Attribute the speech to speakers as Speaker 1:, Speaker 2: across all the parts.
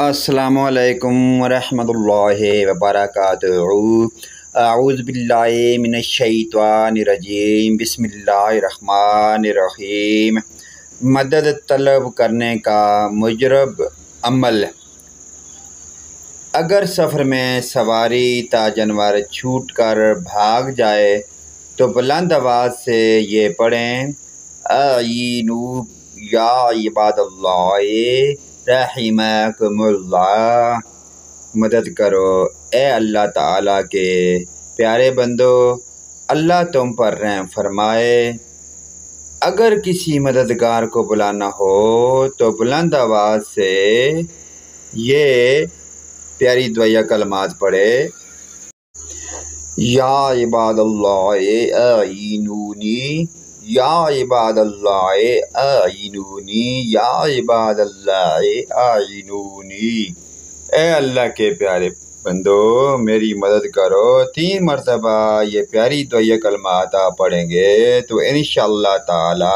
Speaker 1: السلام علیکم ورحمۃ اللہ وبرکاتہ۔ اعوذ باللہ من الشیطان الرجیم، بسم اللہ الرحمن الرحیم۔ مدد طلب کرنے کا مجرب عمل۔ اگر سفر میں سواری تا جانور چھوٹ کر بھاگ جائے تو بلند آواز سے یہ پڑھیں: اعینوا یا عباد اللہ رحمکم اللہ، مدد کرو اے اللہ تعالیٰ کے پیارے بندو، اللہ تم پر رحم فرمائے۔ اگر کسی مددگار کو بلانا ہو تو بلند آواز سے یہ پیاری دعائیہ کلمات پڑھے: یا عباد اللہ اعینونی، یا عباد اللہ اعینونی، یا عباد اللہ اعینونی۔ اے اللہ کے پیارے بندو میری مدد کرو۔ 3 مرتبہ یہ پیاری دعائیہ کلمات آپ پڑھیں گے تو انشاءاللہ تعالی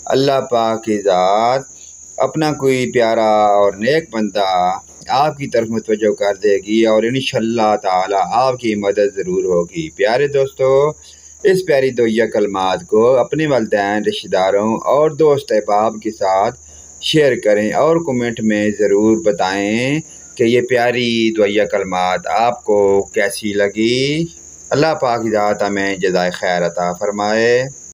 Speaker 1: اللہ پاک کی ذات اپنا کوئی پیارا اور نیک بندہ آپ کی طرف متوجہ کر دے گی اور انشاءاللہ تعالی آپ کی مدد ضرور ہوگی۔ پیارے دوستو، اس پیاری دعائیہ کلمات کو اپنے والدین، رشتہ داروں اور دوست احباب کے ساتھ شیئر کریں اور کمنٹ میں ضرور بتائیں کہ یہ پیاری دعائیہ کلمات آپ کو کیسی لگی۔ اللہ پاک ذات ہمیں جزائے خیر عطا فرمائے۔